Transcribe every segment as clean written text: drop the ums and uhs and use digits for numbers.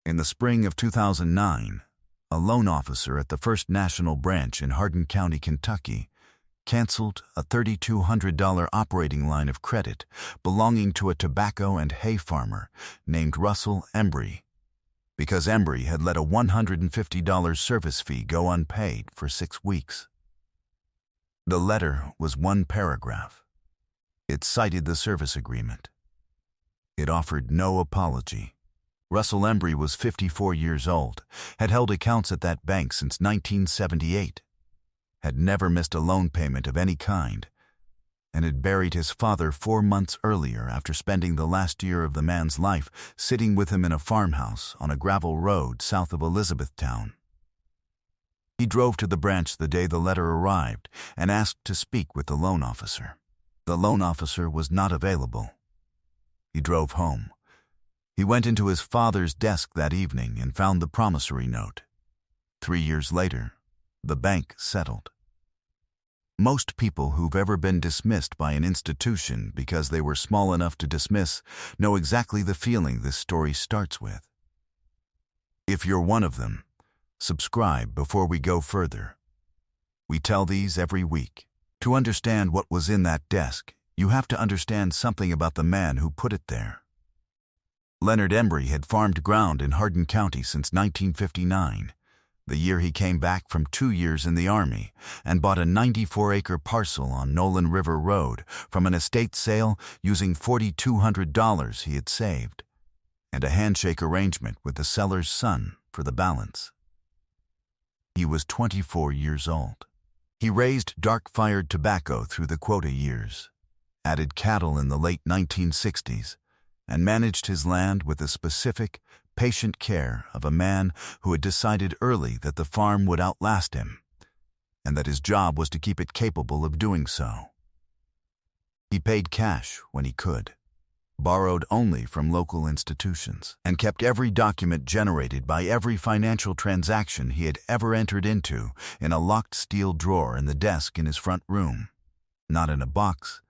In the spring of 2009, a loan officer at the First National Branch in Hardin County, Kentucky, canceled a $3,200 operating line of credit belonging to a tobacco and hay farmer named Russell Embry, because Embry had let a $150 service fee go unpaid for 6 weeks. The letter was one paragraph. It cited the service agreement. It offered no apology. Russell Embry was 54 years old, had held accounts at that bank since 1978, had never missed a loan payment of any kind, and had buried his father 4 months earlier after spending the last year of the man's life sitting with him in a farmhouse on a gravel road south of Elizabethtown. He drove to the branch the day the letter arrived and asked to speak with the loan officer. The loan officer was not available. He drove home. He went into his father's desk that evening and found the promissory note. 3 years later, the bank settled. Most people who've ever been dismissed by an institution because they were small enough to dismiss know exactly the feeling this story starts with. If you're one of them, subscribe before we go further. We tell these every week. To understand what was in that desk, you have to understand something about the man who put it there. Leonard Embry had farmed ground in Hardin County since 1959, the year he came back from 2 years in the Army, and bought a 94-acre parcel on Nolan River Road from an estate sale using $4,200 he had saved, and a handshake arrangement with the seller's son for the balance. He was 24 years old. He raised dark-fired tobacco through the quota years, added cattle in the late 1960s, and managed his land with the specific, patient care of a man who had decided early that the farm would outlast him, and that his job was to keep it capable of doing so. He paid cash when he could, borrowed only from local institutions, and kept every document generated by every financial transaction he had ever entered into in a locked steel drawer in the desk in his front room, not in a box,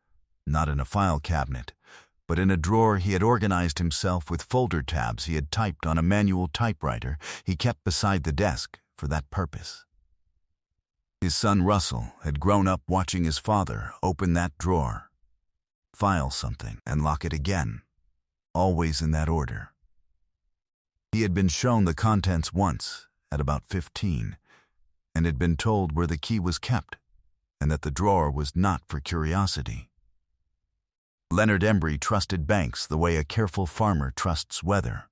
not in a file cabinet, but in a drawer he had organized himself with folder tabs he had typed on a manual typewriter he kept beside the desk for that purpose. His son Russell had grown up watching his father open that drawer, file something, and lock it again, always in that order. He had been shown the contents once, at about 15, and had been told where the key was kept, and that the drawer was not for curiosity. Leonard Embry trusted banks the way a careful farmer trusts weather,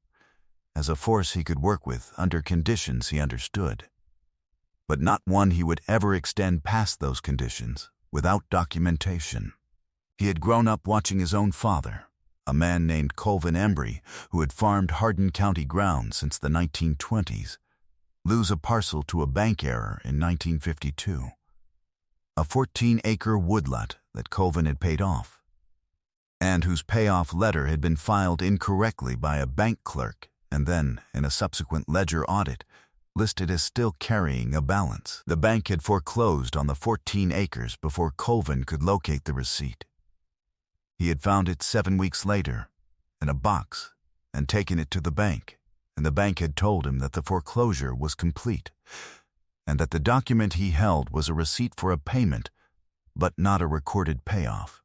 as a force he could work with under conditions he understood, but not one he would ever extend past those conditions without documentation. He had grown up watching his own father, a man named Colvin Embry, who had farmed Hardin County ground since the 1920s, lose a parcel to a bank error in 1952, a 14-acre woodlot that Colvin had paid off, and whose payoff letter had been filed incorrectly by a bank clerk and then, in a subsequent ledger audit, listed as still carrying a balance. The bank had foreclosed on the 14 acres before Colvin could locate the receipt. He had found it 7 weeks later, in a box, and taken it to the bank, and the bank had told him that the foreclosure was complete, and that the document he held was a receipt for a payment, but not a recorded payoff,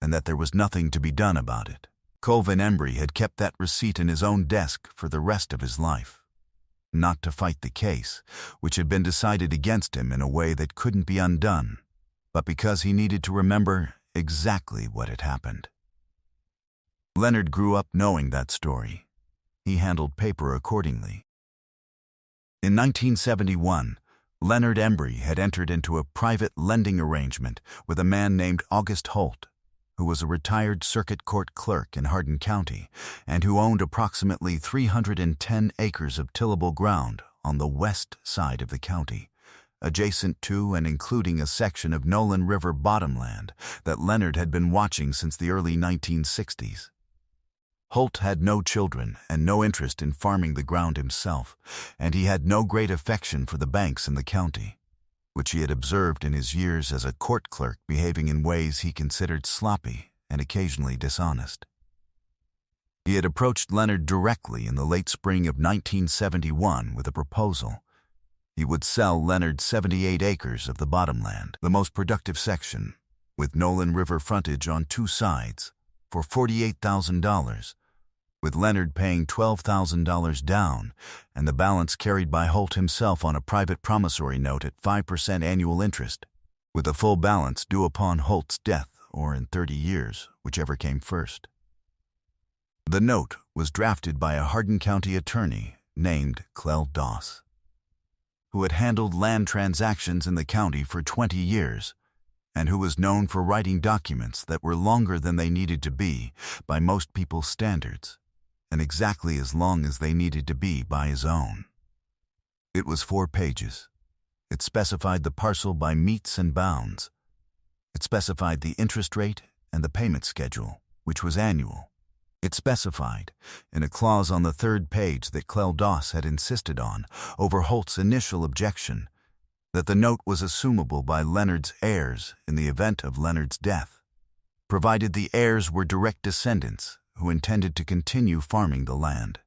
and that there was nothing to be done about it. Colvin Embry had kept that receipt in his own desk for the rest of his life, not to fight the case, which had been decided against him in a way that couldn't be undone, but because he needed to remember exactly what had happened. Leonard grew up knowing that story. He handled paper accordingly. In 1971, Leonard Embry had entered into a private lending arrangement with a man named August Holt, who was a retired circuit court clerk in Hardin County and who owned approximately 310 acres of tillable ground on the west side of the county, adjacent to and including a section of Nolan River bottomland that Leonard had been watching since the early 1960s. Holt had no children and no interest in farming the ground himself, and he had no great affection for the banks in the county, which he had observed in his years as a court clerk behaving in ways he considered sloppy and occasionally dishonest. He had approached Leonard directly in the late spring of 1971 with a proposal. He would sell Leonard 78 acres of the bottomland, the most productive section, with Nolan River frontage on two sides, for $48,000, with Leonard paying $12,000 down and the balance carried by Holt himself on a private promissory note at 5% annual interest, with the full balance due upon Holt's death or in 30 years, whichever came first. The note was drafted by a Hardin County attorney named Clell Doss, who had handled land transactions in the county for 20 years and who was known for writing documents that were longer than they needed to be by most people's standards, and exactly as long as they needed to be by his own. It was 4 pages. It specified the parcel by metes and bounds. It specified the interest rate and the payment schedule, which was annual. It specified, in a clause on the 3rd page that Clell Doss had insisted on over Holt's initial objection, that the note was assumable by Leonard's heirs in the event of Leonard's death, provided the heirs were direct descendants who intended to continue farming the land.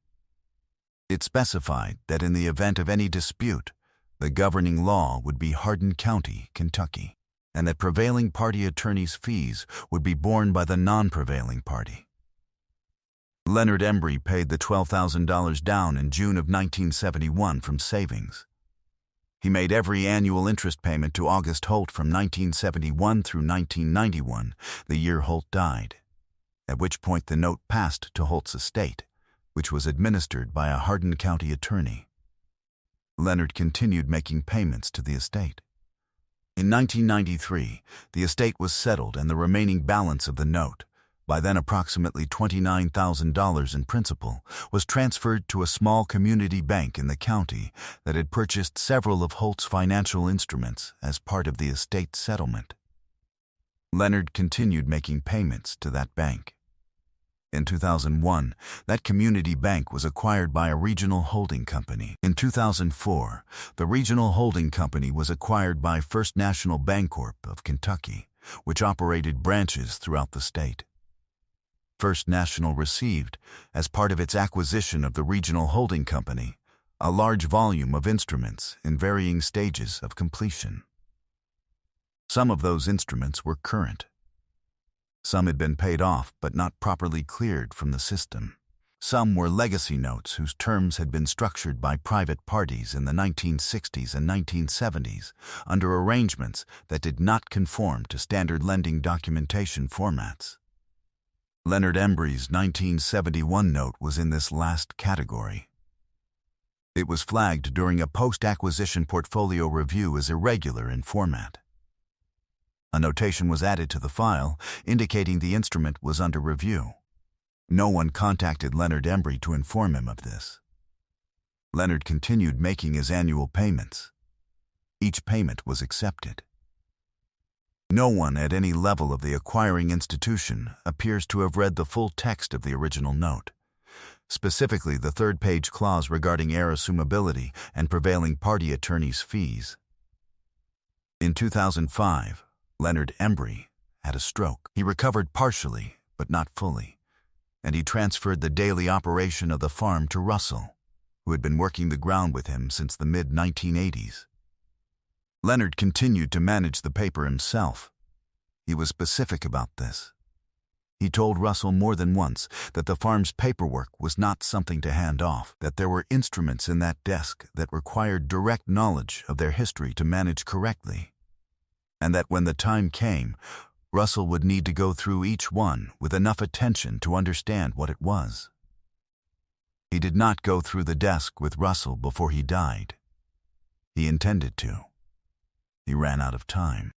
It specified that in the event of any dispute, the governing law would be Hardin County, Kentucky, and that prevailing party attorneys' fees would be borne by the non-prevailing party. Leonard Embry paid the $12,000 down in June of 1971 from savings. He made every annual interest payment to August Holt from 1971 through 1991, the year Holt died, at which point the note passed to Holt's estate, which was administered by a Hardin County attorney. Leonard continued making payments to the estate. In 1993, the estate was settled and the remaining balance of the note, by then approximately $29,000 in principal, was transferred to a small community bank in the county that had purchased several of Holt's financial instruments as part of the estate settlement. Leonard continued making payments to that bank. In 2001, that community bank was acquired by a regional holding company. In 2004, the regional holding company was acquired by First National Bancorp of Kentucky, which operated branches throughout the state. First National received, as part of its acquisition of the regional holding company, a large volume of instruments in varying stages of completion. Some of those instruments were current. Some had been paid off but not properly cleared from the system. Some were legacy notes whose terms had been structured by private parties in the 1960s and 1970s under arrangements that did not conform to standard lending documentation formats. Leonard Embry's 1971 note was in this last category. It was flagged during a post-acquisition portfolio review as irregular in format. A notation was added to the file indicating the instrument was under review. No one contacted Leonard Embry to inform him of this. Leonard continued making his annual payments. Each payment was accepted. No one at any level of the acquiring institution appears to have read the full text of the original note, specifically the 3rd page clause regarding heir assumability and prevailing party attorneys' fees. In 2005, Leonard Embry had a stroke. He recovered partially, but not fully, and he transferred the daily operation of the farm to Russell, who had been working the ground with him since the mid-1980s. Leonard continued to manage the paper himself. He was specific about this. He told Russell more than once that the farm's paperwork was not something to hand off, that there were instruments in that desk that required direct knowledge of their history to manage correctly, and that when the time came, Russell would need to go through each one with enough attention to understand what it was. He did not go through the desk with Russell before he died. He intended to. He ran out of time.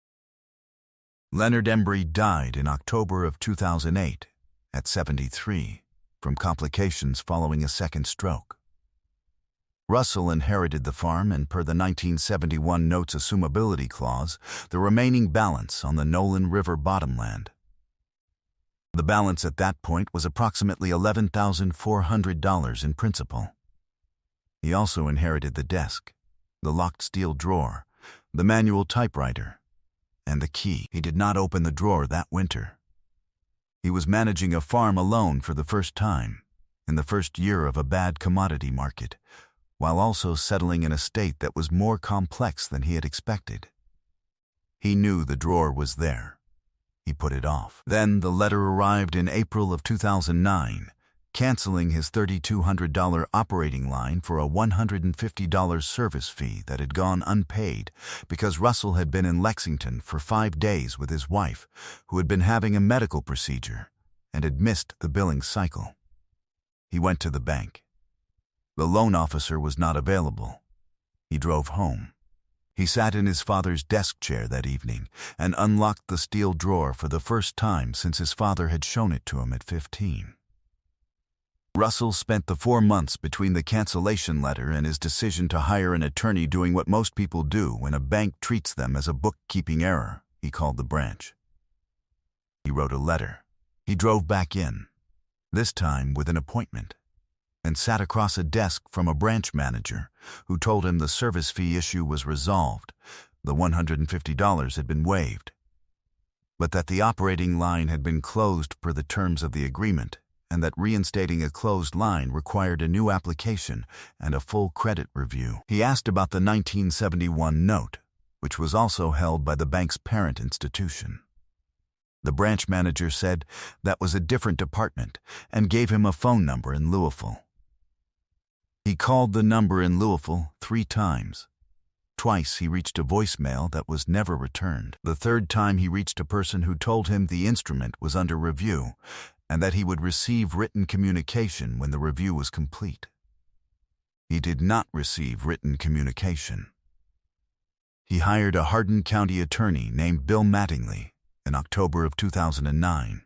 Leonard Embry died in October of 2008 at 73 from complications following a second stroke. Russell inherited the farm and, per the 1971 note's assumability clause, the remaining balance on the Nolan River bottomland. The balance at that point was approximately $11,400 in principal. He also inherited the desk, the locked steel drawer, the manual typewriter, and the key. He did not open the drawer that winter. He was managing a farm alone for the first time, in the first year of a bad commodity market, while also settling in a state that was more complex than he had expected. He knew the drawer was there. He put it off. Then the letter arrived in April of 2009, canceling his $3,200 operating line for a $150 service fee that had gone unpaid because Russell had been in Lexington for 5 days with his wife, who had been having a medical procedure and had missed the billing cycle. He went to the bank. The loan officer was not available. He drove home. He sat in his father's desk chair that evening and unlocked the steel drawer for the first time since his father had shown it to him at 15. Russell spent the 4 months between the cancellation letter and his decision to hire an attorney doing what most people do when a bank treats them as a bookkeeping error. He called the branch. He wrote a letter. He drove back in, this time with an appointment, and sat across a desk from a branch manager who told him the service fee issue was resolved. The $150 had been waived, but that the operating line had been closed per the terms of the agreement, and that reinstating a closed line required a new application and a full credit review. He asked about the 1971 note, which was also held by the bank's parent institution. The branch manager said that was a different department and gave him a phone number in Louisville. He called the number in Louisville 3 times. Twice he reached a voicemail that was never returned. The third time he reached a person who told him the instrument was under review and that he would receive written communication when the review was complete. He did not receive written communication. He hired a Hardin County attorney named Bill Mattingly in October of 2009.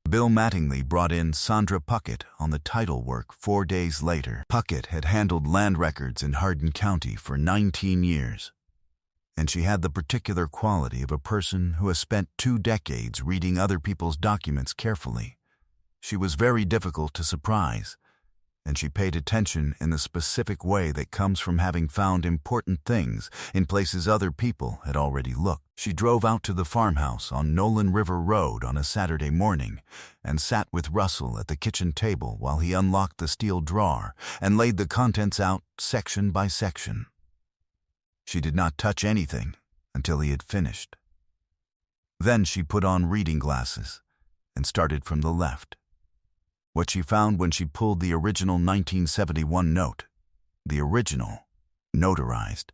Bill Mattingly brought in Sandra Puckett on the title work 4 days later. Puckett had handled land records in Hardin County for 19 years, and she had the particular quality of a person who has spent 2 decades reading other people's documents carefully. She was very difficult to surprise, and she paid attention in the specific way that comes from having found important things in places other people had already looked. She drove out to the farmhouse on Nolan River Road on a Saturday morning and sat with Russell at the kitchen table while he unlocked the steel drawer and laid the contents out section by section. She did not touch anything until he had finished. Then she put on reading glasses and started from the left. What she found when she pulled the original 1971 note, the original, notarized,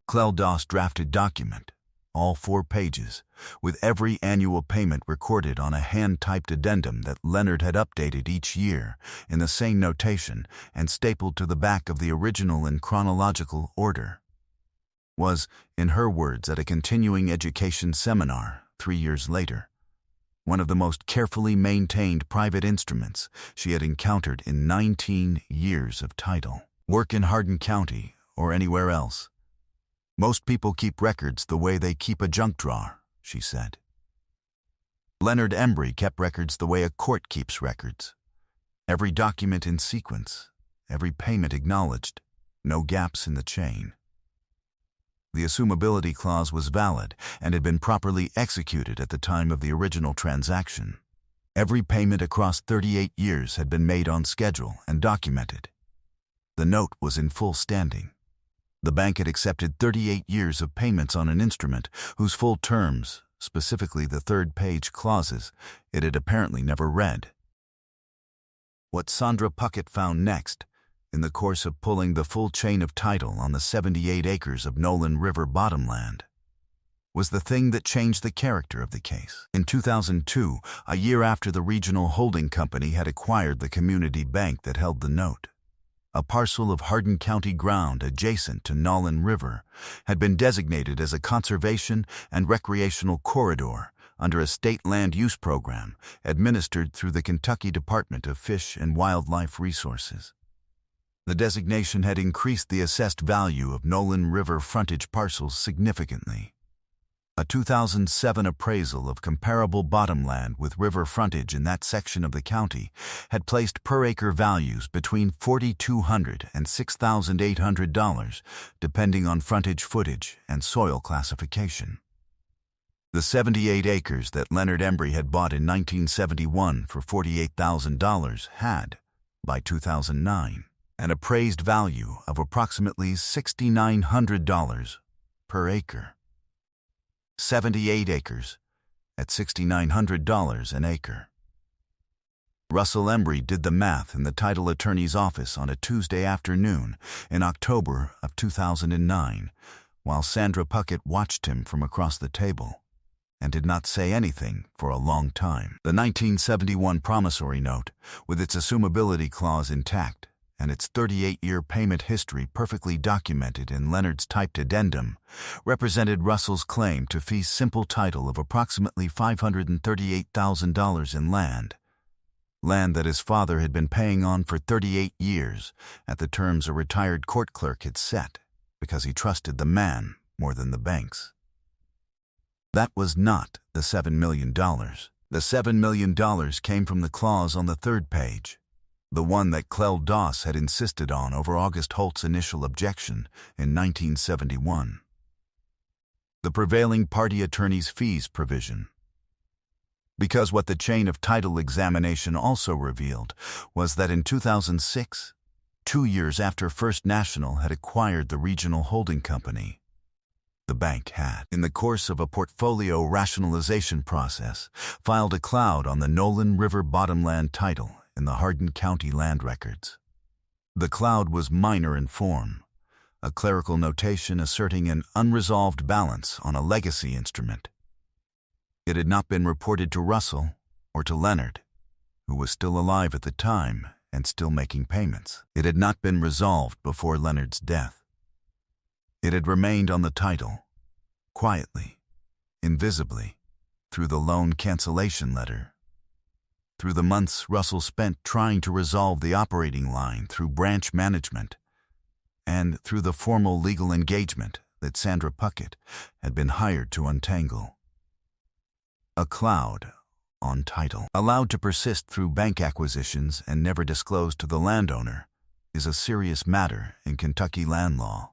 Clell-DOS drafted document, all 4 pages, with every annual payment recorded on a hand-typed addendum that Leonard had updated each year in the same notation and stapled to the back of the original in chronological order, was, in her words at a continuing education seminar 3 years later, one of the most carefully maintained private instruments she had encountered in 19 years of title. Work in Hardin County or anywhere else. Most people keep records the way they keep a junk drawer, she said. Leonard Embry kept records the way a court keeps records. Every document in sequence, every payment acknowledged, no gaps in the chain. The assumability clause was valid and had been properly executed at the time of the original transaction. Every payment across 38 years had been made on schedule and documented. The note was in full standing. The bank had accepted 38 years of payments on an instrument whose full terms, specifically the 3rd-page clauses, it had apparently never read. What Sandra Puckett found next, in the course of pulling the full chain of title on the 78 acres of Nolan River bottomland, was the thing that changed the character of the case. In 2002, a year after the regional holding company had acquired the community bank that held the note, a parcel of Hardin County ground adjacent to Nolan River had been designated as a conservation and recreational corridor under a state land use program administered through the Kentucky Department of Fish and Wildlife Resources. The designation had increased the assessed value of Nolan River frontage parcels significantly. A 2007 appraisal of comparable bottomland with river frontage in that section of the county had placed per-acre values between $4,200 and $6,800, depending on frontage footage and soil classification. The 78 acres that Leonard Embry had bought in 1971 for $48,000 had, by 2009, an appraised value of approximately $6,900 per acre. 78 acres at $6,900 an acre. Russell Embry did the math in the title attorney's office on a Tuesday afternoon in October of 2009, while Sandra Puckett watched him from across the table and did not say anything for a long time. The 1971 promissory note, with its assumability clause intact and its 38-year payment history perfectly documented in Leonard's typed addendum, represented Russell's claim to fee simple title of approximately $538,000 in land that his father had been paying on for 38 years at the terms a retired court clerk had set because he trusted the man more than the banks. That was not the $7 million. The $7 million came from the clause on the third page, the one that Clell Doss had insisted on over August Holt's initial objection in 1971. The prevailing party attorney's fees provision. Because what the chain of title examination also revealed was that in 2006, 2 years after First National had acquired the regional holding company, the bank had, in the course of a portfolio rationalization process, filed a cloud on the Nolan River bottomland title in the Hardin County land records. The cloud was minor in form, a clerical notation asserting an unresolved balance on a legacy instrument. It had not been reported to Russell or to Leonard, who was still alive at the time and still making payments. It had not been resolved before Leonard's death. It had remained on the title, quietly, invisibly, through the loan cancellation letter. Through the months Russell spent trying to resolve the operating line through branch management, and through the formal legal engagement that Sandra Puckett had been hired to untangle. A cloud on title, allowed to persist through bank acquisitions and never disclosed to the landowner, is a serious matter in Kentucky land law.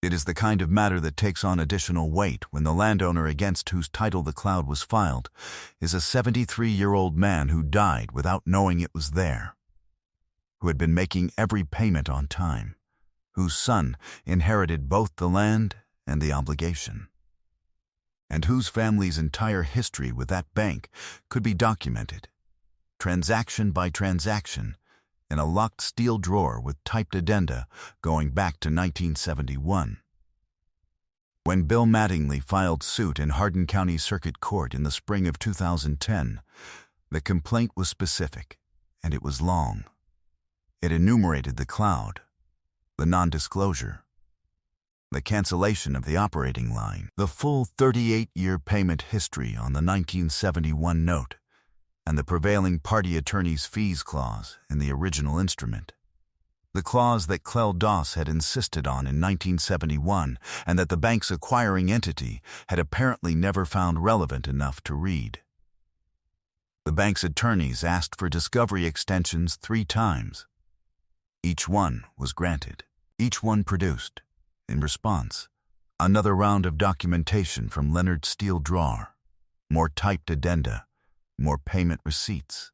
It is the kind of matter that takes on additional weight when the landowner against whose title the cloud was filed is a 73-year-old man who died without knowing it was there, who had been making every payment on time, whose son inherited both the land and the obligation, and whose family's entire history with that bank could be documented, transaction by transaction, in a locked steel drawer with typed addenda going back to 1971. When Bill Mattingly filed suit in Hardin County Circuit Court in the spring of 2010, the complaint was specific, and it was long. It enumerated the cloud, the non-disclosure, the cancellation of the operating line, the full 38-year payment history on the 1971 note, and the prevailing party attorney's fees clause in the original instrument. The clause that Clell Doss had insisted on in 1971 and that the bank's acquiring entity had apparently never found relevant enough to read. The bank's attorneys asked for discovery extensions 3 times. Each one was granted. Each one produced, in response, another round of documentation from Leonard's steel drawer, more typed addenda, more payment receipts.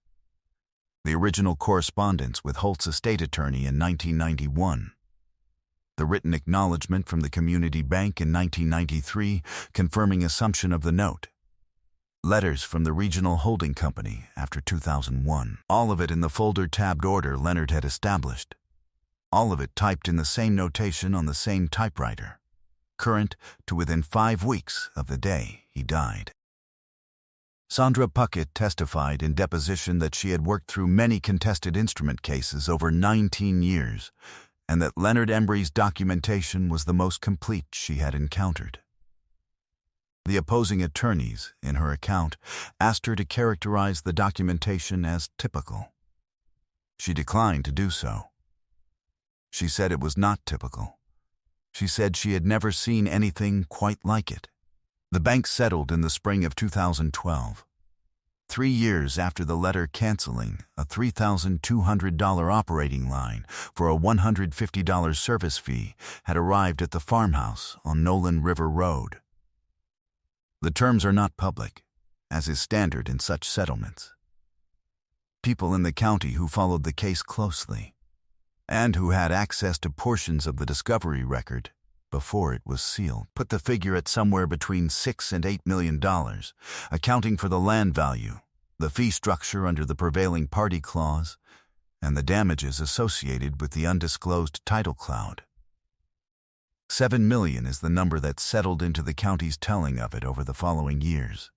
The original correspondence with Holt's estate attorney in 1991. The written acknowledgement from the community bank in 1993 confirming assumption of the note. Letters from the regional holding company after 2001. All of it in the folder-tabbed order Leonard had established. All of it typed in the same notation on the same typewriter, current to within 5 weeks of the day he died. Sandra Puckett testified in deposition that she had worked through many contested instrument cases over 19 years, and that Leonard Embry's documentation was the most complete she had encountered. The opposing attorneys, in her account, asked her to characterize the documentation as typical. She declined to do so. She said it was not typical. She said she had never seen anything quite like it. The bank settled in the spring of 2012. 3 years after the letter canceling a $3,200 operating line for a $150 service fee had arrived at the farmhouse on Nolan River Road. The terms are not public, as is standard in such settlements. People in the county who followed the case closely, and who had access to portions of the discovery record before it was sealed, put the figure at somewhere between $6 and $8 million, accounting for the land value, the fee structure under the prevailing party clause, and the damages associated with the undisclosed title cloud. $7 million is the number that settled into the county's telling of it over the following years.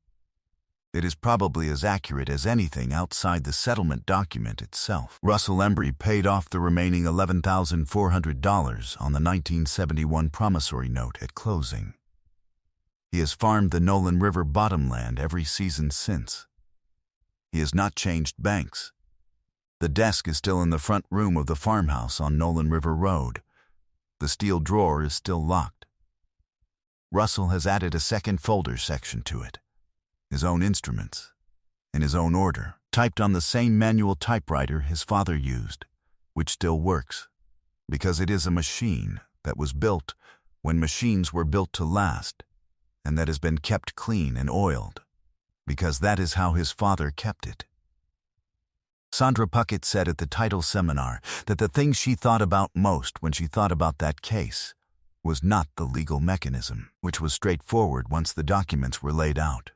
It is probably as accurate as anything outside the settlement document itself. Russell Embry paid off the remaining $11,400 on the 1971 promissory note at closing. He has farmed the Nolan River bottomland every season since. He has not changed banks. The desk is still in the front room of the farmhouse on Nolan River Road. The steel drawer is still locked. Russell has added a second folder section to it. His own instruments, in his own order, typed on the same manual typewriter his father used, which still works, because it is a machine that was built when machines were built to last, and that has been kept clean and oiled, because that is how his father kept it. Sandra Puckett said at the title seminar that the thing she thought about most when she thought about that case was not the legal mechanism, which was straightforward once the documents were laid out.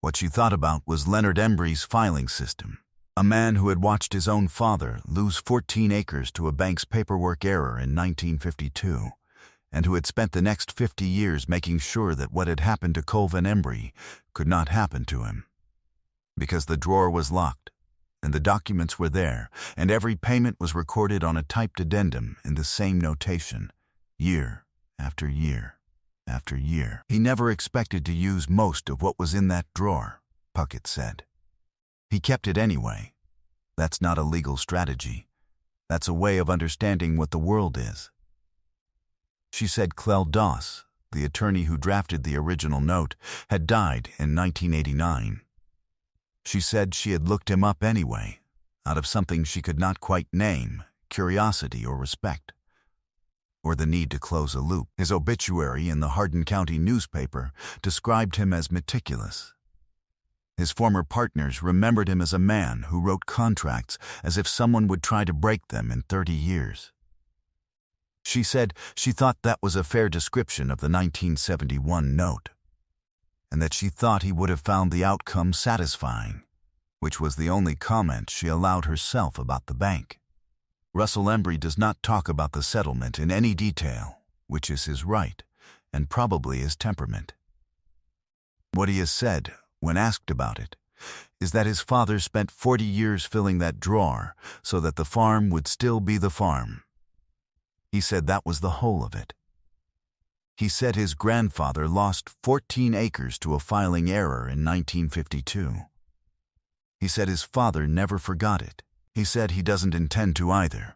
What she thought about was Leonard Embry's filing system, a man who had watched his own father lose 14 acres to a bank's paperwork error in 1952, and who had spent the next 50 years making sure that what had happened to Colvin Embry could not happen to him. Because the drawer was locked, and the documents were there, and every payment was recorded on a typed addendum in the same notation, year after year after year. He never expected to use most of what was in that drawer, Puckett said. He kept it anyway. That's not a legal strategy. That's a way of understanding what the world is. She said Clell Doss, the attorney who drafted the original note, had died in 1989. She said she had looked him up anyway, out of something she could not quite name, curiosity or respect, or the need to close a loop. His obituary in the Hardin County newspaper described him as meticulous. His former partners remembered him as a man who wrote contracts as if someone would try to break them in 30 years. She said she thought that was a fair description of the 1971 note, and that she thought he would have found the outcome satisfying, which was the only comment she allowed herself about the bank. Russell Embry does not talk about the settlement in any detail, which is his right, and probably his temperament. What he has said, when asked about it, is that his father spent 40 years filling that drawer so that the farm would still be the farm. He said that was the whole of it. He said his grandfather lost 14 acres to a filing error in 1952. He said his father never forgot it. He said he doesn't intend to either.